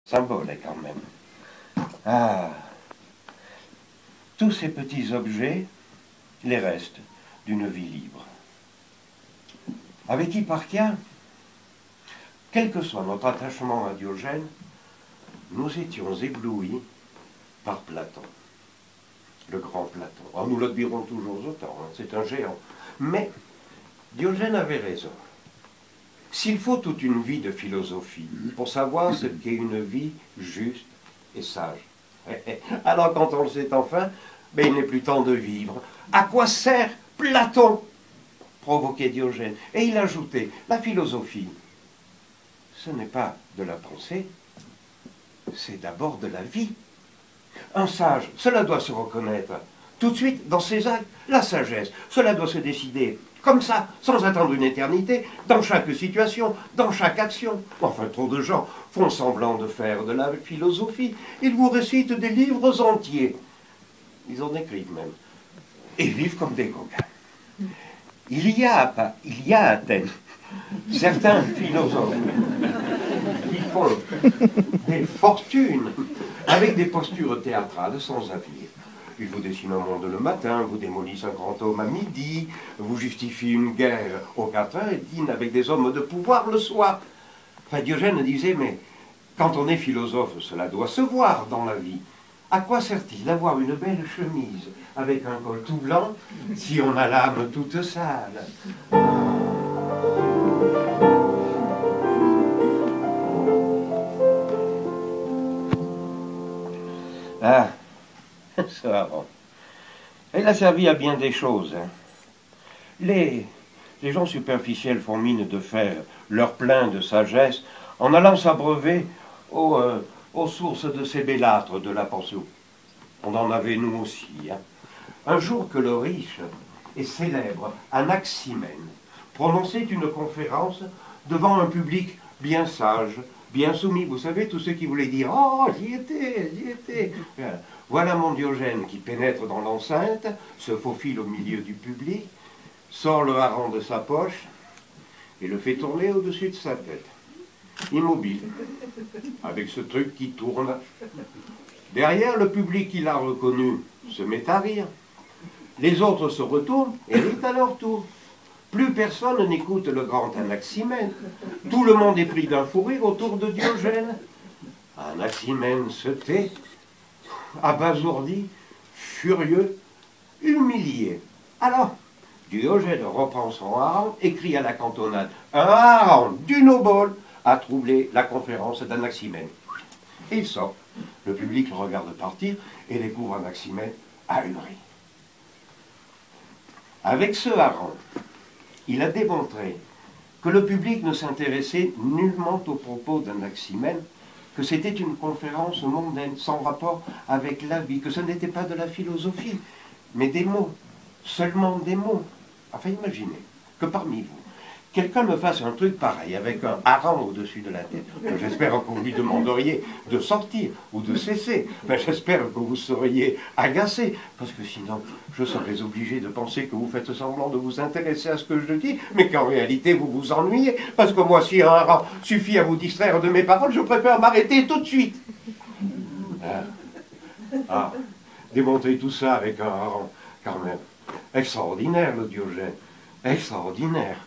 symbole quand même. Ah, tous ces petits objets, les restes d'une vie libre. Avec Hipparchia, quel que soit notre attachement à Diogène, nous étions éblouis par Platon, le grand Platon. Alors, nous le dirons toujours autant, hein, c'est un géant. Mais Diogène avait raison. S'il faut toute une vie de philosophie pour savoir ce qu'est une vie juste et sage, alors quand on le sait enfin, il n'est plus temps de vivre. À quoi sert Platon? Provoquait Diogène. Et il ajoutait, la philosophie, ce n'est pas de la pensée, c'est d'abord de la vie. Un sage, cela doit se reconnaître tout de suite dans ses actes. La sagesse, cela doit se décider comme ça, sans attendre une éternité, dans chaque situation, dans chaque action. Enfin, trop de gens font semblant de faire de la philosophie. Ils vous récitent des livres entiers. Ils en écrivent même. Et vivent comme des coquins. Il y a à Athènes certains philosophes qui font des fortunes avec des postures théâtrales sans avenir. Ils vous dessinent un monde le matin, vous démolissent un grand homme à midi, vous justifient une guerre au 4 et dînent avec des hommes de pouvoir le soir. Enfin, Diogène disait, mais quand on est philosophe, cela doit se voir dans la vie. À quoi sert-il d'avoir une belle chemise avec un col tout blanc si on a l'âme toute sale? Ah, ça va. Elle a servi à bien des choses. Hein. Les gens superficiels font mine de faire leur plein de sagesse en allant s'abreuver aux sources de ces bellâtres de la pensée. On en avait nous aussi. Hein. Un jour que le riche et célèbre Anaximène prononçait une conférence devant un public bien sage, bien soumis. Vous savez, tous ceux qui voulaient dire « Oh, j'y étais, j'y étais ». Voilà mon Diogène qui pénètre dans l'enceinte, se faufile au milieu du public, sort le hareng de sa poche et le fait tourner au-dessus de sa tête. Immobile, avec ce truc qui tourne. Derrière, le public qui l'a reconnu se met à rire. Les autres se retournent et rient à leur tour. Plus personne n'écoute le grand Anaximène. Tout le monde est pris d'un fou rire autour de Diogène. Anaximène se tait, abasourdi, furieux, humilié. Alors, Diogène reprend son hareng et crie à la cantonade. Un hareng d'une obole a troublé la conférence d'Anaximène. Et il sort. Le public le regarde partir et découvre Anaximène ahuri. Avec ce hareng, il a démontré que le public ne s'intéressait nullement aux propos d'Anaximène, que c'était une conférence mondaine, sans rapport avec la vie, que ce n'était pas de la philosophie, mais des mots, seulement des mots. Enfin, imaginez que parmi vous, quelqu'un me fasse un truc pareil, avec un hareng au-dessus de la tête. J'espère que vous lui demanderiez de sortir ou de cesser. J'espère que vous seriez agacé, parce que sinon, je serais obligé de penser que vous faites semblant de vous intéresser à ce que je dis, mais qu'en réalité, vous vous ennuyez. Parce que moi, si un hareng suffit à vous distraire de mes paroles, je préfère m'arrêter tout de suite. Démontrer tout ça avec un hareng, quand même. Extraordinaire, le Diogène. Extraordinaire.